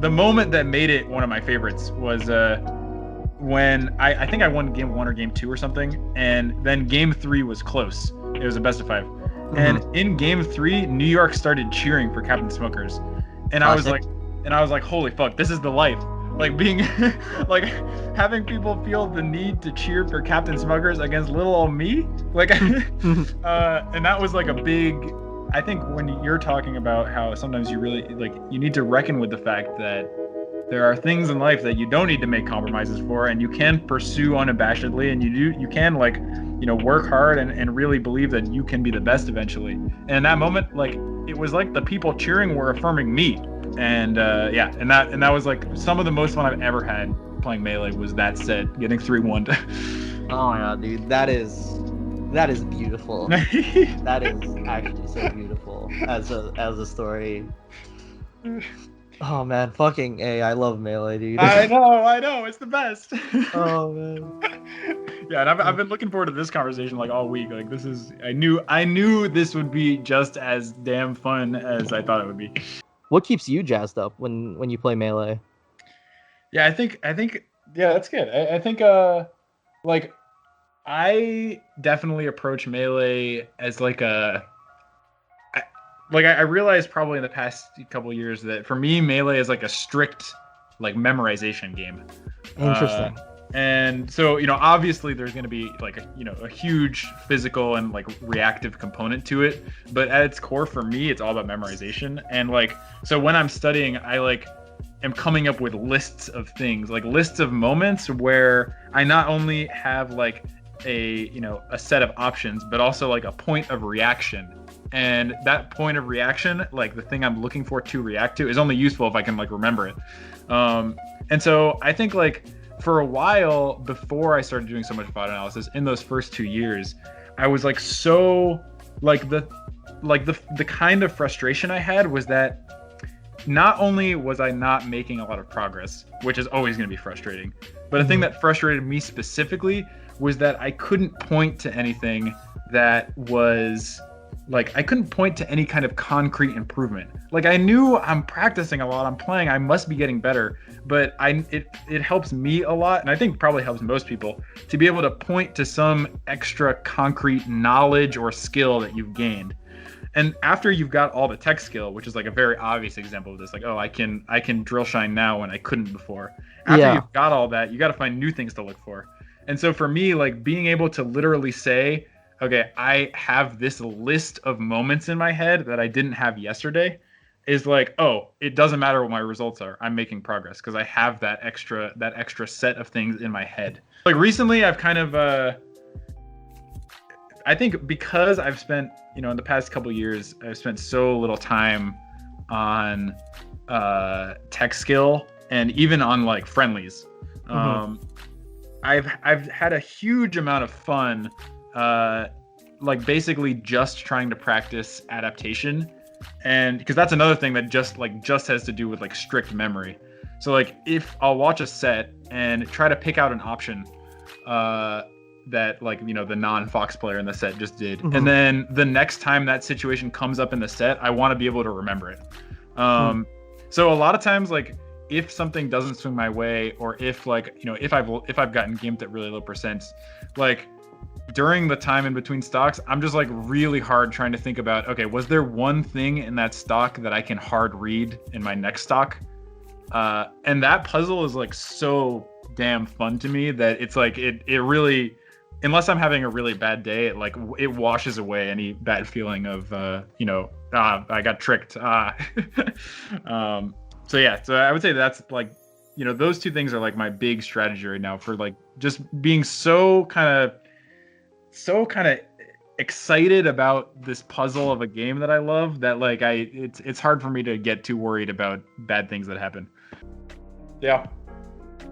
The moment that made it one of my favorites was when I think I won game 1 or game 2 or something, and then game 3 was close. It was a best of 5. And in game 3, New York started cheering for Captain Smokers. And I was like, holy fuck, this is the life. Like being like having people feel the need to cheer for Captain Smokers against little old me. Like and that was like a big, I think when you're talking about how sometimes you really like you need to reckon with the fact that there are things in life that you don't need to make compromises for, and you can pursue unabashedly, and you can like, you know, work hard and really believe that you can be the best eventually. And in that moment, like it was like the people cheering were affirming me. And and that was like some of the most fun I've ever had playing Melee was that set, getting 3-1. Oh my god, dude, that is beautiful. That is actually so beautiful as a story. Oh man, fucking A, I love Melee, dude. I know, it's the best. Oh man. Yeah, and I've been looking forward to this conversation like all week. Like this is, I knew this would be just as damn fun as I thought it would be. What keeps you jazzed up when you play Melee? Yeah, I think yeah, that's good. I think like I definitely approach Melee as like I realized probably in the past couple of years that for me Melee is like a strict like memorization game. Interesting. And so, you know, obviously there's going to be like a huge physical and like reactive component to it, but at its core for me it's all about memorization. And like so when I'm studying, I like am coming up with lists of things, like lists of moments where I not only have like a set of options, but also like a point of reaction. And that point of reaction, like the thing I'm looking for to react to, is only useful if I can like remember it. And so I think like for a while before I started doing so much bot analysis, in those first 2 years, I was like so like the kind of frustration I had was that not only was I not making a lot of progress, which is always going to be frustrating, but the thing that frustrated me specifically was that I couldn't point to anything that was like, I couldn't point to any kind of concrete improvement. Like I knew I'm practicing a lot, I'm playing, I must be getting better, but it helps me a lot, and I think probably helps most people, to be able to point to some extra concrete knowledge or skill that you've gained. And after you've got all the tech skill, which is like a very obvious example of this, like, oh, I can drill shine now when I couldn't before. After you've got all that, you got to find new things to look for. And so for me, like being able to literally say, okay, I have this list of moments in my head that I didn't have yesterday, is like, oh, it doesn't matter what my results are. I'm making progress because I have that extra set of things in my head. Like recently, I've kind of, I think because I've spent, in the past couple of years, I've spent so little time on tech skill and even on like friendlies. I've had a huge amount of fun, like basically just trying to practice adaptation, and because that's another thing that just has to do with like strict memory. So like if I'll watch a set and try to pick out an option that like the non-Fox player in the set just did, and then the next time that situation comes up in the set, I want to be able to remember it. So a lot of times, like if something doesn't swing my way, or if like if I've gotten gimped at really low percents, like during the time in between stocks, I'm just like really hard trying to think about, okay, was there one thing in that stock that I can hard read in my next stock? And that puzzle is like so damn fun to me that it's like it really, unless I'm having a really bad day, it washes away any bad feeling of I got tricked. So yeah, so I would say that's like, those two things are like my big strategy right now for like just being so kind of excited about this puzzle of a game that I love, that like it's hard for me to get too worried about bad things that happen. Yeah.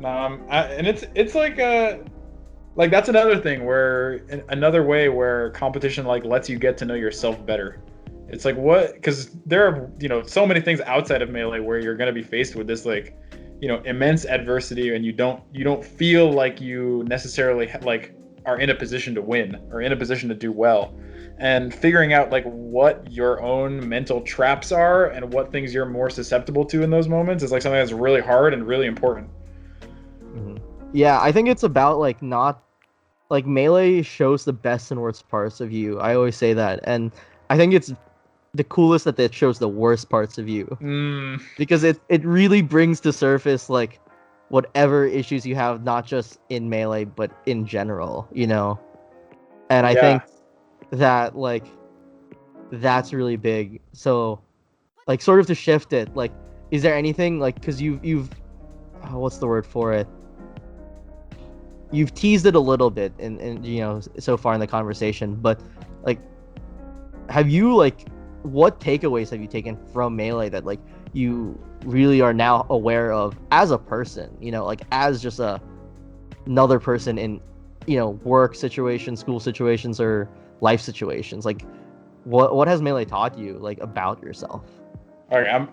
And it's like that's another thing where another way where competition like lets you get to know yourself better. It's like because there are so many things outside of Melee where you're going to be faced with this like immense adversity, and you don't feel like you necessarily like are in a position to win or in a position to do well. and figuring out like what your own mental traps are and what things you're more susceptible to in those moments is like something that's really hard and really important. Mhm. Yeah, I think it's about like not like Melee shows the best and worst parts of you. I always say that, and I think it's the coolest that it shows the worst parts of you Mm, because it really brings to surface like whatever issues you have, not just in Melee but in general, you know. And I yeah. think that like that's really big. So like sort of to shift it, like is there anything like because you've what's the word for it? You've teased it a little bit in you know so far in the conversation, but like have you like what takeaways have you taken from Melee that like you really are now aware of as a person, you know, like as just another person in you know work situations, school situations, or life situations? Like what has Melee taught you like about yourself? Okay,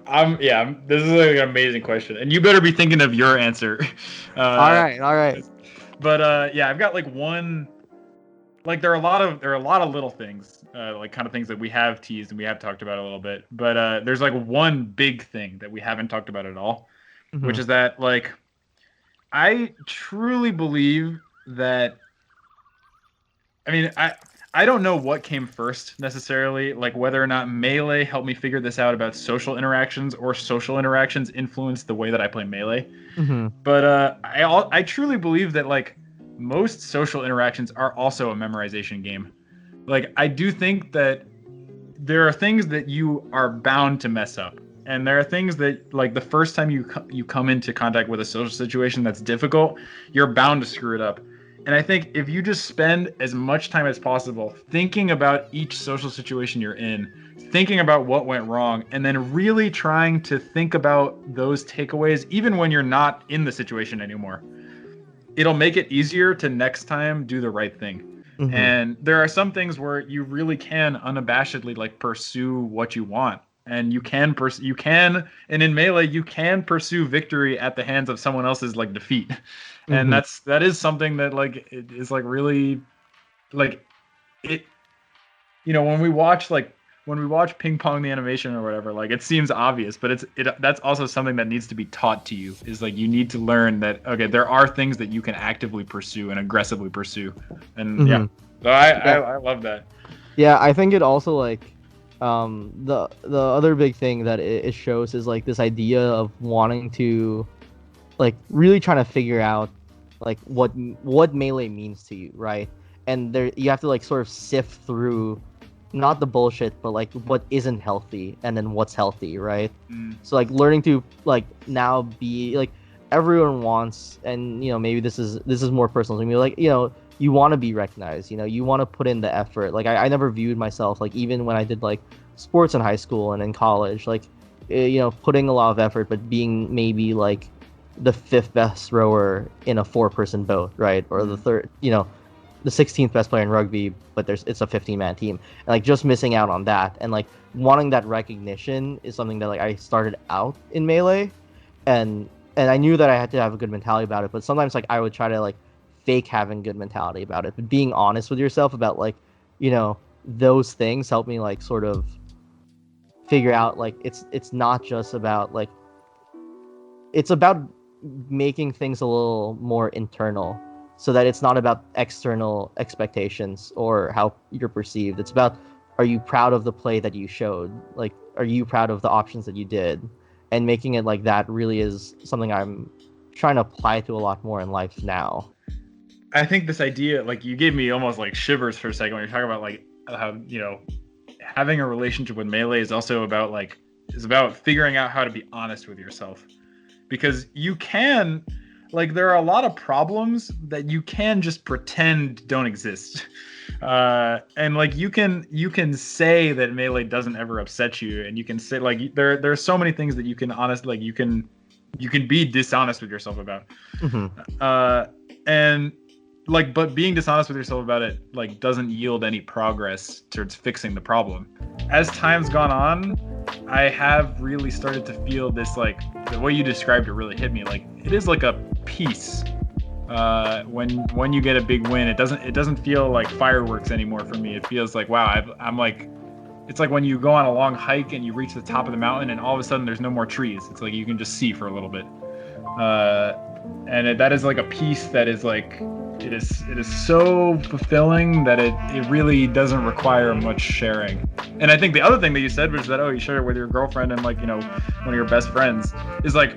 this is like an amazing question, and you better be thinking of your answer. All Uh, right, all right. but yeah, I've got like one. Like there are a lot of little things, like kind of things that we have teased and we have talked about a little bit. But there's like one big thing that we haven't talked about at all, which Mm-hmm. is that like I truly believe that I mean, I don't know what came first necessarily, like whether or not Melee helped me figure this out about social interactions or social interactions influenced the way that I play Melee. Mm-hmm. But I truly believe that like most social interactions are also a memorization game. Like I do think that there are things that you are bound to mess up. And there are things that, like, the first time you come into contact with a social situation that's difficult, you're bound to screw it up. And I think if you just spend as much time as possible thinking about each social situation you're in, thinking about what went wrong, and then really trying to think about those takeaways, even when you're not in the situation anymore, it'll make it easier to next time do the right thing. Mm-hmm. And there are some things where you really can unabashedly like pursue what you want. And you can and in Melee you can pursue victory at the hands of someone else's like defeat. And Mm-hmm. that is something that like it is like really like it when we watch ping pong the animation or whatever, like it seems obvious, but that's also something that needs to be taught to you. Is like you need to learn that okay, there are things that you can actively pursue and aggressively pursue, and yeah, Mm-hmm. so Yeah. I love that. Yeah, I think it also like the other big thing that it shows is like this idea of wanting to like really trying to figure out like what Melee means to you, right? And there you have to like sort of sift through not the bullshit, but like what isn't healthy and then what's healthy, right? Mm, So like learning to like now be like everyone wants, and you know maybe this is more personal to me. Like you know you want to be recognized. You know you want to put in the effort. Like I never viewed myself like even when I did like sports in high school and in college, like you know putting a lot of effort, but being maybe like the fifth best rower in a four-person boat, right? Or the mm. third, you know, the 16th best player in rugby, but it's a 15-man team, and like just missing out on that and like wanting that recognition is something that like I started out in Melee, and I knew that I had to have a good mentality about it, but sometimes like I would try to like fake having good mentality about it, but being honest with yourself about like you know those things help me like sort of figure out like it's not just about like it's about making things a little more internal so that it's not about external expectations or how you're perceived. It's about are you proud of the play that you showed? Like are you proud of the options that you did? And making it like that really is something I'm trying to apply to a lot more in life now. I think this idea, like you gave me almost like shivers for a second when you're talking about like how having a relationship with Melee is about figuring out how to be honest with yourself. Because you can like there are a lot of problems that you can just pretend don't exist, and like you can say that Melee doesn't ever upset you, and you can say like there are so many things that you can honestly like you can be dishonest with yourself about, Mm-hmm. and like but being dishonest with yourself about it like doesn't yield any progress towards fixing the problem. As time's gone on, I have really started to feel this like the way you described it really hit me. Like it is like a piece when you get a big win, it doesn't feel like fireworks anymore for me. It feels like, wow, I'm like, it's like when you go on a long hike and you reach the top of the mountain and all of a sudden there's no more trees. It's like you can just see for a little bit. That is like a piece that is like, it is so fulfilling that it really doesn't require much sharing. And I think the other thing that you said was that, oh, you share it with your girlfriend and like, you know, one of your best friends, is like,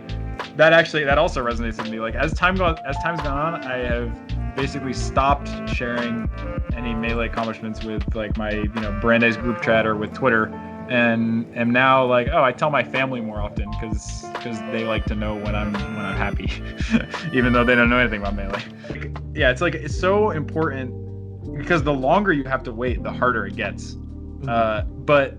that also resonates with me. Like as time's gone on, I have basically stopped sharing any Melee accomplishments with like my, you know, Brandeis group chat or with Twitter, and am now like, oh, I tell my family more often because they like to know when I'm happy, even though they don't know anything about Melee. Yeah, it's so important because the longer you have to wait, the harder it gets. But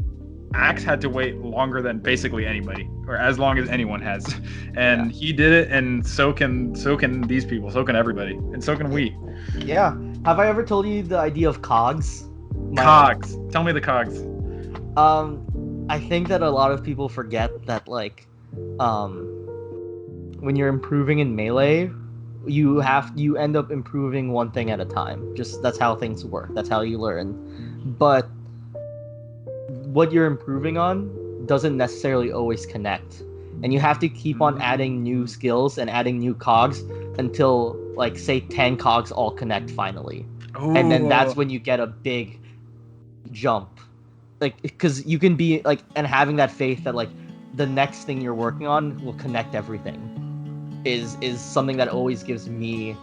Axe had to wait longer than basically anybody, or as long as anyone has, and he did it, and so can these people, so can everybody, and so can we. Yeah. Have I ever told you the idea of cogs? Cogs. Tell me the cogs. I think that a lot of people forget that, like, when you're improving in Melee, you end up improving one thing at a time. Just that's how things work. That's how you learn. But what you're improving on doesn't necessarily always connect, and you have to keep on adding new skills and adding new cogs until, like, say 10 cogs all connect finally. Ooh. And then that's when you get a big jump, like, because you can be like, and having that faith that like the next thing you're working on will connect everything is something that always gives me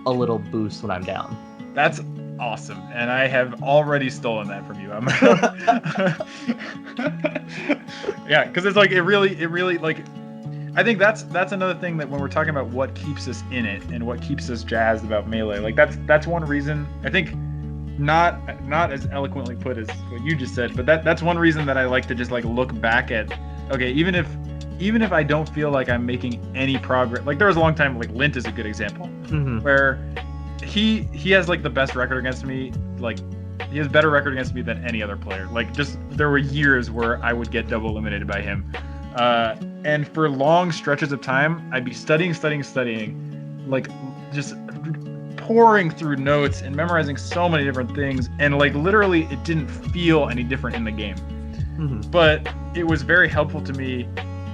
a little boost when I'm down. That's awesome, and I have already stolen that from you. Yeah, because it's like it really like, I think that's another thing that when we're talking about what keeps us in it and what keeps us jazzed about Melee, like that's one reason. I think not as eloquently put as what you just said, but that's one reason that I like to just like look back at, okay, even if I don't feel like I'm making any progress, like there was a long time, like Lint is a good example, where he has like the best record against me, like he has better record against me than any other player. Like just there were years where I would get double eliminated by him, and for long stretches of time I'd be studying, like just pouring through notes and memorizing so many different things, and like literally it didn't feel any different in the game. But it was very helpful to me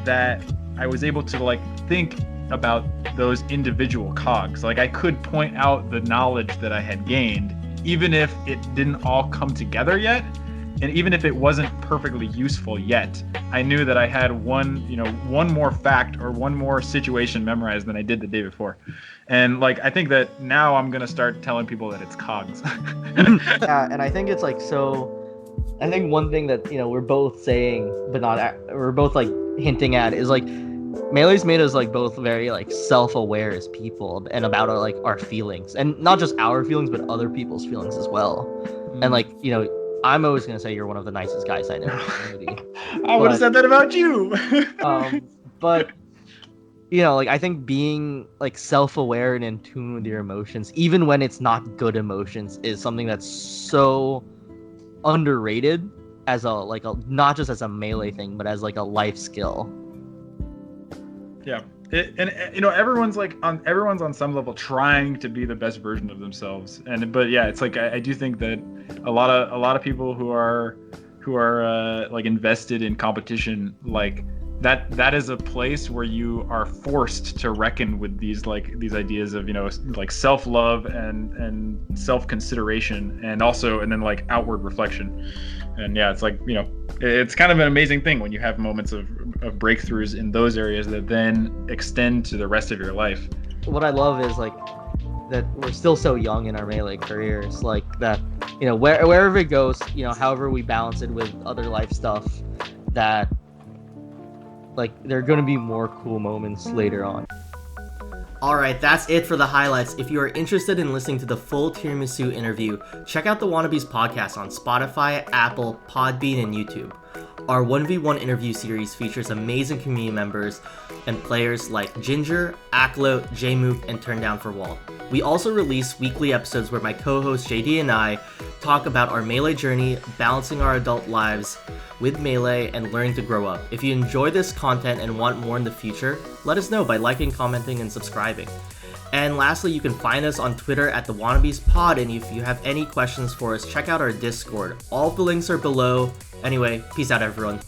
that I was able to like think about those individual cogs. Like I could point out the knowledge that I had gained, even if it didn't all come together yet, and even if it wasn't perfectly useful yet. I knew that I had one more fact or one more situation memorized than I did the day before. And like I think that now I'm gonna start telling people that it's cogs. Yeah, and I think it's like, so I think one thing that, you know, we're both saying but we're both like hinting at is like Melee's made us like both very like self-aware as people and about our, like our feelings, and not just our feelings but other people's feelings as well. And like, you know, I'm always gonna say you're one of the nicest guys I know in the community. I would have said that about you. But you know, like I think being like self-aware and in tune with your emotions, even when it's not good emotions, is something that's so underrated as a not just as a Melee thing, but as like a life skill. Yeah. And you know, everyone's on some level trying to be the best version of themselves, but yeah, it's like I do think that a lot of people who are like invested in competition, like that is a place where you are forced to reckon with these ideas of, you know, like self-love and self-consideration, and then like outward reflection. And yeah, it's like, you know, it's kind of an amazing thing when you have moments of breakthroughs in those areas that then extend to the rest of your life. What I love is like that we're still so young in our Melee careers, like that, you know, wherever it goes, you know, however we balance it with other life stuff, that like there are going to be more cool moments later on. Alright, that's it for the highlights. If you are interested in listening to the full Tiramisu interview, check out the Wannabes podcast on Spotify, Apple, Podbean, and YouTube. Our 1v1 interview series features amazing community members and players like Ginger, Aklo, Jmove, and Turn Down for Walt. We also release weekly episodes where my co-host JD and I talk about our Melee journey, balancing our adult lives with Melee, and learning to grow up. If you enjoy this content and want more in the future, let us know by liking, commenting, and subscribing. And lastly, you can find us on Twitter at the Wannabes Pod, and if you have any questions for us, check out our Discord. All of the links are below. Anyway, peace out, everyone.